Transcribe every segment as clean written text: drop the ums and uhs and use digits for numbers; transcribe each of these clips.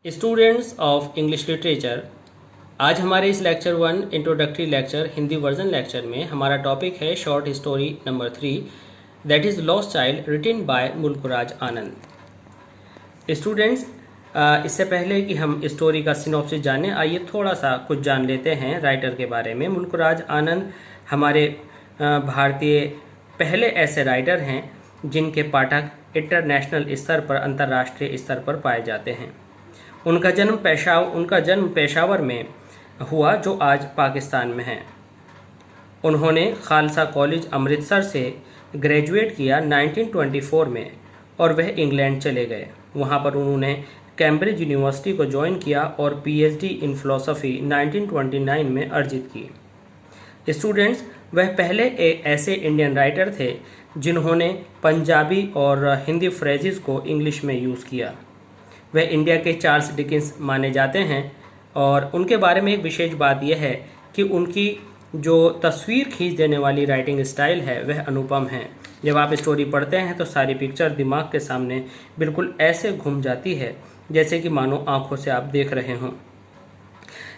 Students of English literature, आज हमारे इस lecture 1 introductory lecture Hindi version lecture में हमारा टॉपिक है short story number 3 that is lost child written by Mulkraj Anand. Students, इससे पहले कि हम स्टोरी का सिनॉप्सिस जानें, आइए थोड़ा सा कुछ जान लेते हैं राइटर के बारे में। मुल्कराज आनंद हमारे भारतीय पहले ऐसे राइटर हैं जिनके पाठक इंटरनेशनल स्तर पर, अंतर्राष्ट्रीय स्तर पर पाए जाते हैं। उनका जन्म पेशावर में हुआ जो आज पाकिस्तान में है। उन्होंने खालसा कॉलेज अमृतसर से ग्रेजुएट किया 1924 में और वह इंग्लैंड चले गए। वहाँ पर उन्होंने कैम्ब्रिज यूनिवर्सिटी को ज्वाइन किया और पीएचडी इन फिलोसफी 1929 में अर्जित की। स्टूडेंट्स, वह पहले एक ऐसे इंडियन राइटर थे जिन्होंने पंजाबी और हिंदी फ्रेजेस को इंग्लिश में यूज़ किया। वह इंडिया के चार्ल्स डिकेंस माने जाते हैं और उनके बारे में एक विशेष बात यह है कि उनकी जो तस्वीर खींच देने वाली राइटिंग स्टाइल है वह अनुपम है। जब आप स्टोरी पढ़ते हैं तो सारी पिक्चर दिमाग के सामने बिल्कुल ऐसे घूम जाती है जैसे कि मानो आंखों से आप देख रहे हों।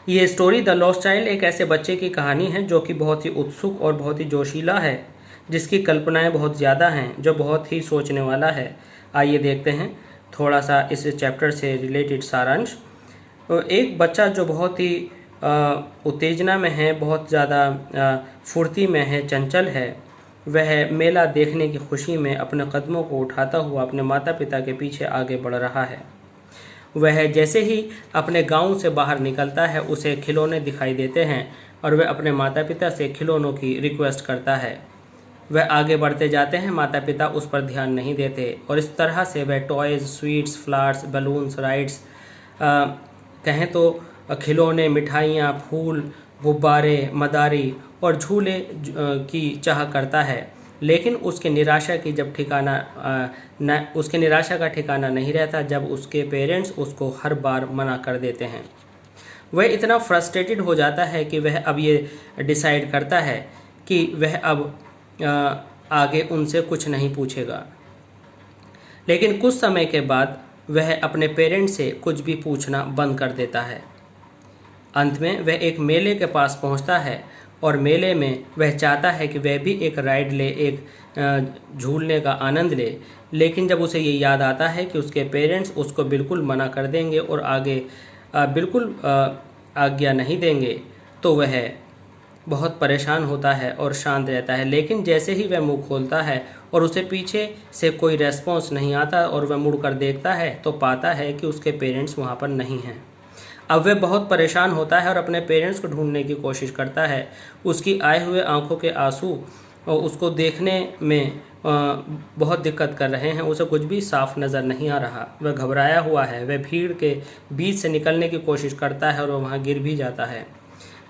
ये स्टोरी द लॉस्ट चाइल्ड एक ऐसे बच्चे की कहानी है जो कि बहुत ही उत्सुक और बहुत ही जोशीला है, जिसकी कल्पनाएं बहुत ज़्यादा हैं, जो बहुत ही सोचने वाला है। आइए देखते हैं थोड़ा सा इस चैप्टर से रिलेटेड सारांश। एक बच्चा जो बहुत ही उत्तेजना में है, बहुत ज़्यादा फुर्ती में है, चंचल है, वह मेला देखने की खुशी में अपने कदमों को उठाता हुआ अपने माता पिता के पीछे आगे बढ़ रहा है। वह जैसे ही अपने गांव से बाहर निकलता है उसे खिलौने दिखाई देते हैं और वह अपने माता पिता से खिलौनों की रिक्वेस्ट करता है। वह आगे बढ़ते जाते हैं, माता पिता उस पर ध्यान नहीं देते और इस तरह से वह toys, sweets, flowers, balloons, rides, कहें तो खिलौने, मिठाइयाँ, फूल, गुब्बारे, मदारी और झूले की चाह करता है। लेकिन उसके निराशा का ठिकाना नहीं रहता जब उसके पेरेंट्स उसको हर बार मना कर देते हैं। वह इतना फ्रस्ट्रेटेड हो जाता है कि वह अब ये डिसाइड करता है कि वह अब आगे उनसे कुछ नहीं पूछेगा। लेकिन कुछ समय के बाद वह अपने पेरेंट्स से कुछ भी पूछना बंद कर देता है। अंत में वह एक मेले के पास पहुंचता है और मेले में वह चाहता है कि वह भी एक राइड ले, एक झूलने का आनंद ले। लेकिन जब उसे ये याद आता है कि उसके पेरेंट्स उसको बिल्कुल मना कर देंगे और आगे बिल्कुल आज्ञा नहीं देंगे, तो वह बहुत परेशान होता है और शांत रहता है। लेकिन जैसे ही वह मुंह खोलता है और उसे पीछे से कोई रेस्पॉन्स नहीं आता और वह मुड़कर देखता है तो पाता है कि उसके पेरेंट्स वहाँ पर नहीं हैं। अब वह बहुत परेशान होता है और अपने पेरेंट्स को ढूंढने की कोशिश करता है। उसकी आए हुए आंखों के आंसू उसको देखने में बहुत दिक्कत कर रहे हैं। उसे कुछ भी साफ नज़र नहीं आ रहा। वह घबराया हुआ है। वह भीड़ के बीच से निकलने की कोशिश करता है और वह वहाँ गिर भी जाता है।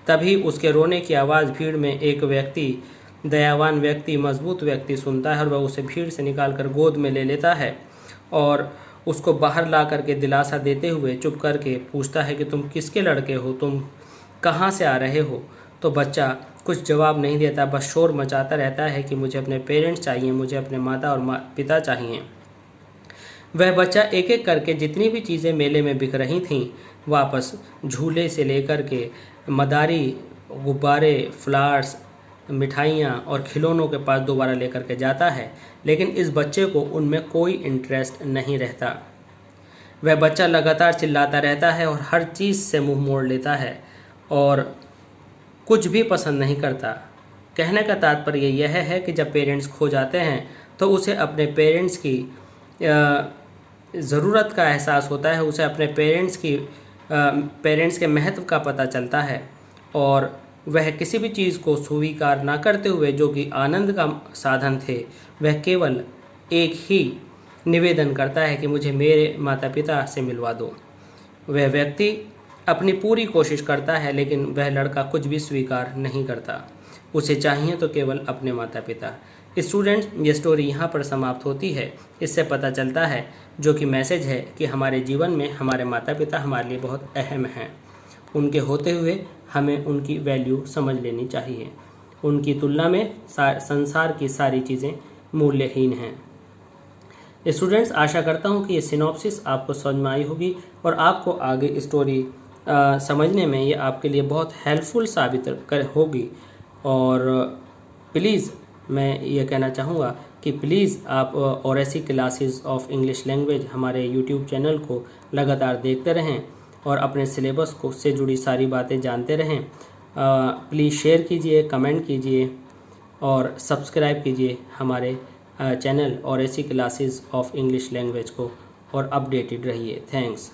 तभी उसके रोने की आवाज़ भीड़ में एक व्यक्ति, दयावान व्यक्ति, मजबूत व्यक्ति सुनता है और वह उसे भीड़ से निकालकर गोद में ले लेता है और उसको बाहर ला करके दिलासा देते हुए चुप करके पूछता है कि तुम किसके लड़के हो, तुम कहाँ से आ रहे हो। तो बच्चा कुछ जवाब नहीं देता, बस शोर मचाता रहता है कि मुझे अपने पेरेंट्स चाहिए, मुझे अपने माता और पिता चाहिए। वह बच्चा एक एक करके जितनी भी चीज़ें मेले में बिक रही थीं वापस झूले से लेकर के मदारी, गुब्बारे, फ्लावर्स, मिठाइयाँ और खिलौनों के पास दोबारा लेकर के जाता है। लेकिन इस बच्चे को उनमें कोई इंटरेस्ट नहीं रहता। वह बच्चा लगातार चिल्लाता रहता है और हर चीज़ से मुंह मोड़ लेता है और कुछ भी पसंद नहीं करता। कहने का तात्पर्य यह है कि जब पेरेंट्स खो जाते हैं तो उसे अपने पेरेंट्स की ज़रूरत का एहसास होता है। उसे अपने पेरेंट्स के महत्व का पता चलता है और वह किसी भी चीज़ को स्वीकार ना करते हुए, जो कि आनंद का साधन थे, वह केवल एक ही निवेदन करता है कि मुझे मेरे माता पिता से मिलवा दो। वह व्यक्ति अपनी पूरी कोशिश करता है लेकिन वह लड़का कुछ भी स्वीकार नहीं करता। उसे चाहिए तो केवल अपने माता पिता। स्टूडेंट्स, ये स्टोरी यहाँ पर समाप्त होती है। इससे पता चलता है, जो कि मैसेज है, कि हमारे जीवन में हमारे माता पिता हमारे लिए बहुत अहम हैं। उनके होते हुए हमें उनकी वैल्यू समझ लेनी चाहिए। उनकी तुलना में संसार की सारी चीज़ें मूल्यहीन हैं। स्टूडेंट्स, आशा करता हूँ कि ये सिनॉप्सिस आपको समझ में आई होगी और आपको आगे स्टोरी समझने में ये आपके लिए बहुत हेल्पफुल साबित होगी। और प्लीज़ मैं ये कहना चाहूँगा कि प्लीज़ आप और ऐसी क्लासेस ऑफ इंग्लिश लैंग्वेज हमारे यूट्यूब चैनल को लगातार देखते रहें और अपने सिलेबस को से जुड़ी सारी बातें जानते रहें। प्लीज़ शेयर कीजिए, कमेंट कीजिए और सब्सक्राइब कीजिए हमारे चैनल और ऐसी क्लासेस ऑफ इंग्लिश लैंग्वेज को और अपडेटेड रहिए। थैंक्स।